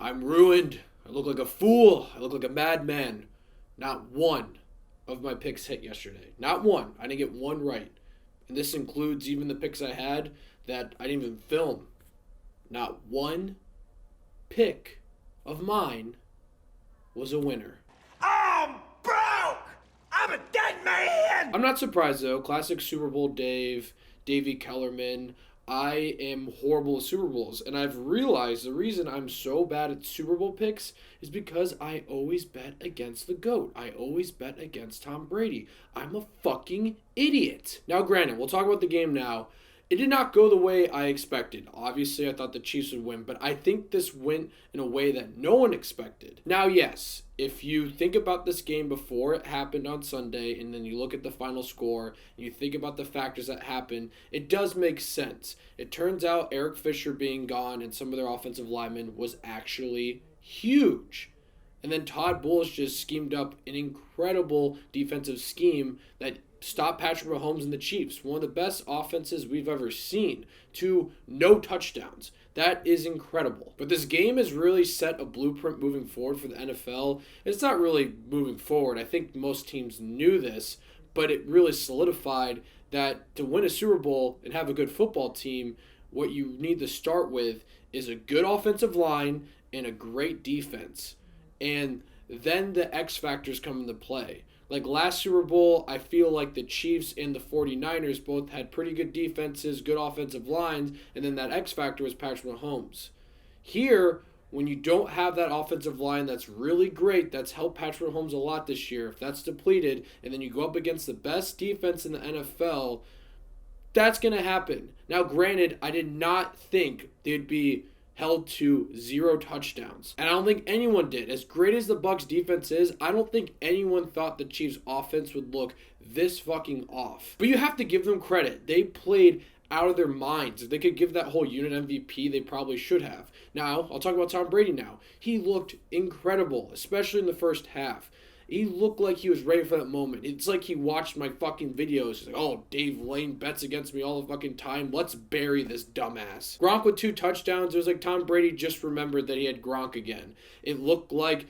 I'm ruined. I look like a fool. I look like a madman. Not one of my picks hit yesterday. Not one. I didn't get one right. And this includes even the picks I had that I didn't even film. Not one pick of mine was a winner. I'm broke! I'm a dead man! I'm not surprised though. Classic Super Bowl Dave, Davey Kellerman. I am horrible at Super Bowls, and I've realized the reason I'm so bad at Super Bowl picks is because I always bet against the GOAT. I always bet against Tom Brady. I'm a fucking idiot. Now, granted, we'll talk about the game now. It did not go the way I expected. Obviously, I thought the Chiefs would win, but I think this went in a way that no one expected. Now, yes, if you think about this game before it happened on Sunday, and then you look at the final score, and you think about the factors that happened, it does make sense. It turns out Eric Fisher being gone and some of their offensive linemen was actually huge. And then Todd Bowles just schemed up an incredible defensive scheme that stopped Patrick Mahomes and the Chiefs. One of the best offenses we've ever seen to no touchdowns. That is incredible. But this game has really set a blueprint moving forward for the NFL. It's not really moving forward. I think most teams knew this, but it really solidified that to win a Super Bowl and have a good football team, what you need to start with is a good offensive line and a great defense. And then the X factors come into play. Like last Super Bowl, I feel like the Chiefs and the 49ers both had pretty good defenses, good offensive lines, and then that X factor was Patrick Mahomes. Here, when you don't have that offensive line that's really great, that's helped Patrick Mahomes a lot this year, if that's depleted, and then you go up against the best defense in the NFL, that's going to happen. Now, granted, I did not think they'd be held to 0 touchdowns. And I don't think anyone did. As great as the Bucs defense is, I don't think anyone thought the Chiefs offense would look this fucking off. But you have to give them credit. They played out of their minds. If they could give that whole unit MVP, they probably should have. Now, I'll talk about Tom Brady now. He looked incredible, especially in the first half. He looked like he was ready for that moment. It's like he watched my fucking videos. He's like, oh, Dave Lane bets against me all the fucking time. Let's bury this dumbass. Gronk with 2 touchdowns. It was like Tom Brady just remembered that he had Gronk again. It looked like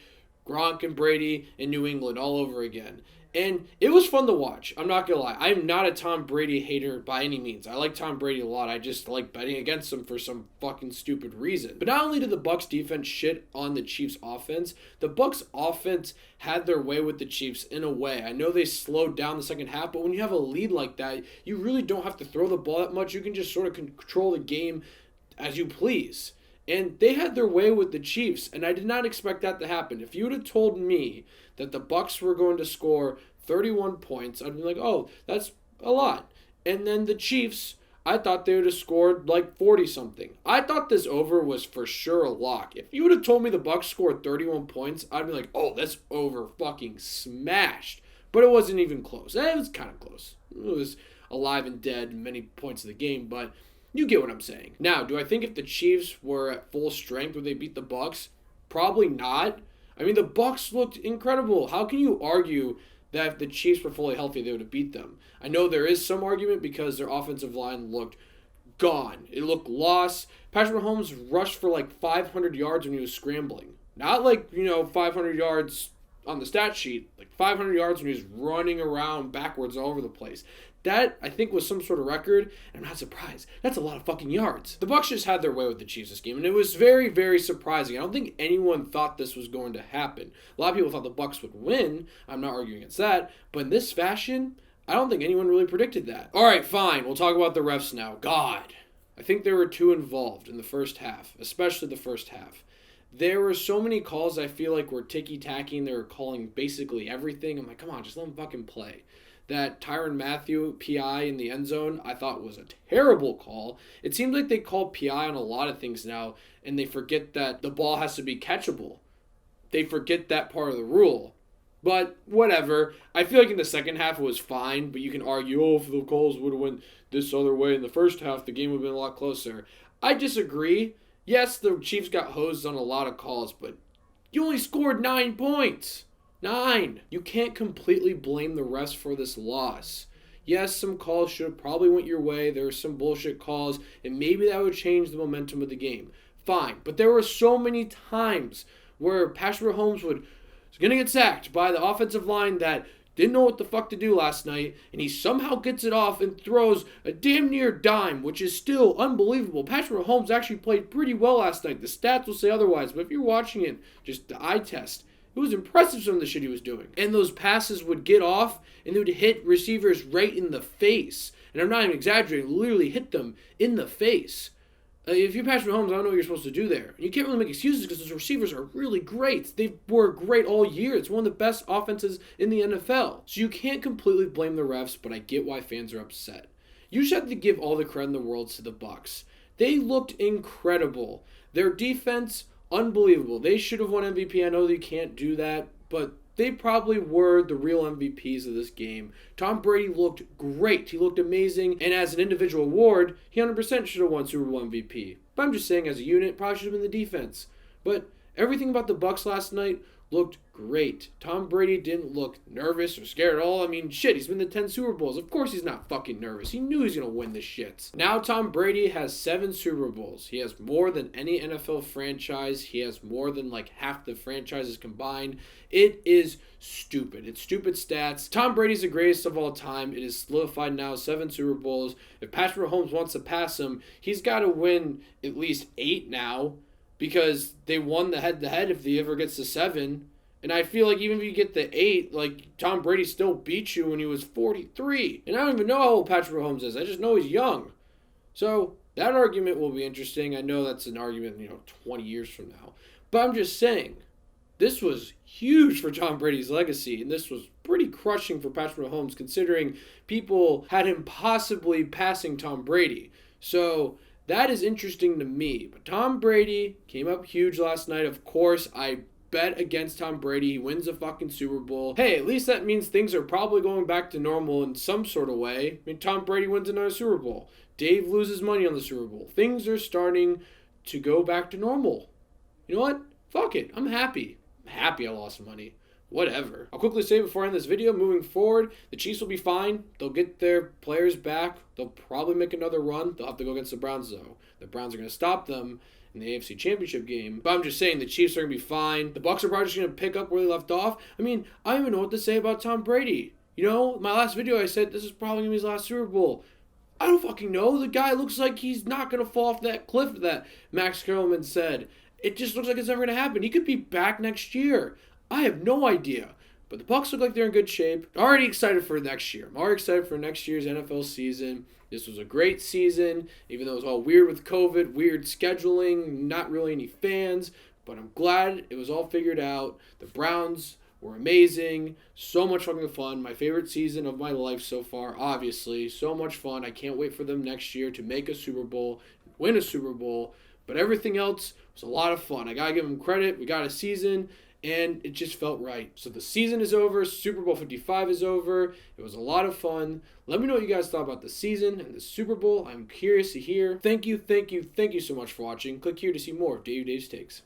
Gronk and Brady in New England all over again. And it was fun to watch. I'm not going to lie. I'm not a Tom Brady hater by any means. I like Tom Brady a lot. I just like betting against him for some fucking stupid reason. But not only did the Bucs defense shit on the Chiefs offense, the Bucs offense had their way with the Chiefs in a way. I know they slowed down the second half, but when you have a lead like that, you really don't have to throw the ball that much. You can just sort of control the game as you please. And they had their way with the Chiefs, and I did not expect that to happen. If you would have told me that the Bucs were going to score 31 points, I'd be like, oh, that's a lot. And then the Chiefs, I thought they would have scored like 40-something. I thought this over was for sure a lock. If you would have told me the Bucs scored 31 points, I'd be like, oh, that's over fucking smashed. But it wasn't even close. It was kind of close. It was alive and dead in many points of the game, but you get what I'm saying. Now, do I think if the Chiefs were at full strength would they beat the Bucs? Probably not. I mean, the Bucs looked incredible. How can you argue that if the Chiefs were fully healthy, they would have beat them? I know there is some argument because their offensive line looked gone. It looked lost. Patrick Mahomes rushed for like 500 yards when he was scrambling. Not like, 500 yards on the stat sheet. Like 500 yards when he was running around backwards all over the place. That, I think, was some sort of record, and I'm not surprised. That's a lot of fucking yards. The Bucs just had their way with the Chiefs this game, and it was very, very surprising. I don't think anyone thought this was going to happen. A lot of people thought the Bucs would win. I'm not arguing against that. But in this fashion, I don't think anyone really predicted that. All right, fine. We'll talk about the refs now. God. I think there were 2 involved in the first half, especially the first half. There were so many calls I feel like were ticky-tacky, and they were calling basically everything. I'm like, come on, just let them fucking play. That Tyrann Mathieu PI in the end zone, I thought was a terrible call. It seems like they call PI on a lot of things now, and they forget that the ball has to be catchable. They forget that part of the rule. But whatever. I feel like in the second half it was fine, but you can argue, oh, if the calls would have went this other way in the first half, the game would have been a lot closer. I disagree. Yes, the Chiefs got hosed on a lot of calls, but you only scored 9 points. 9. You can't completely blame the refs for this loss. Yes, some calls should have probably went your way. There were some bullshit calls, and maybe that would change the momentum of the game. fine. But there were so many times where Patrick Mahomes was going to get sacked by the offensive line that didn't know what the fuck to do last night, and he somehow gets it off and throws a damn near dime, which is still unbelievable. Patrick Mahomes actually played pretty well last night. The stats will say otherwise, but if you're watching it, just the eye test, it was impressive some of the shit he was doing. And those passes would get off, and they would hit receivers right in the face. And I'm not even exaggerating, literally hit them in the face. If you're Patrick Mahomes, I don't know what you're supposed to do there. You can't really make excuses because those receivers are really great. They were great all year. It's one of the best offenses in the NFL. So you can't completely blame the refs, but I get why fans are upset. You just have to give all the credit in the world to the Bucs. They looked incredible. Their defense, unbelievable. They should have won MVP. I know they can't do that, but they probably were the real MVPs of this game. Tom Brady looked great. He looked amazing. And as an individual award, he 100% should have won Super Bowl MVP. But I'm just saying, as a unit, probably should have been the defense. But everything about the Bucs last night looked great. Tom Brady didn't look nervous or scared at all. I mean, shit, he's been to 10 Super Bowls. Of course he's not fucking nervous. He knew he was going to win this shit. Now Tom Brady has 7 Super Bowls. He has more than any NFL franchise. He has more than like half the franchises combined. It is stupid. It's stupid stats. Tom Brady's the greatest of all time. It is solidified now, 7 Super Bowls. If Patrick Mahomes wants to pass him, he's got to win at least 8 now, because they won the head-to-head if he ever gets to 7. And I feel like even if you get the 8, like, Tom Brady still beat you when he was 43. And I don't even know how old Patrick Mahomes is. I just know he's young. So that argument will be interesting. I know that's an argument, 20 years from now. But I'm just saying, this was huge for Tom Brady's legacy. And this was pretty crushing for Patrick Mahomes, considering people had him possibly passing Tom Brady. So that is interesting to me. But Tom Brady came up huge last night. Of course, I bet against Tom Brady. He wins a fucking Super Bowl. Hey, at least that means things are probably going back to normal in some sort of way. I mean, Tom Brady wins another Super Bowl. Dave loses money on the Super Bowl. Things are starting to go back to normal. You know what? Fuck it. I'm happy. I'm happy I lost money. Whatever. I'll quickly say before I end this video, moving forward, the Chiefs will be fine. They'll get their players back. They'll probably make another run. They'll have to go against the Browns, though. The Browns are going to stop them in the AFC Championship game. But I'm just saying the Chiefs are going to be fine. The Bucs are probably just going to pick up where they left off. I mean, I don't even know what to say about Tom Brady. My last video I said this is probably going to be his last Super Bowl. I don't fucking know. The guy looks like he's not going to fall off that cliff that Max Kellerman said. It just looks like it's never going to happen. He could be back next year. I have no idea. But the Bucs look like they're in good shape. I'm already excited for next year. I'm already excited for next year's NFL season. This was a great season, even though it was all weird with COVID, weird scheduling, not really any fans. But I'm glad it was all figured out. The Browns were amazing. So much fucking fun. My favorite season of my life so far, obviously. So much fun. I can't wait for them next year to make a Super Bowl, win a Super Bowl. But everything else was a lot of fun. I got to give them credit. We got a season, and it just felt right. So the season is over. Super Bowl 55 is over. It was a lot of fun. Let me know what you guys thought about the season and the Super Bowl. I'm curious to hear. Thank you so much for watching. Click here to see more of Dave's Takes.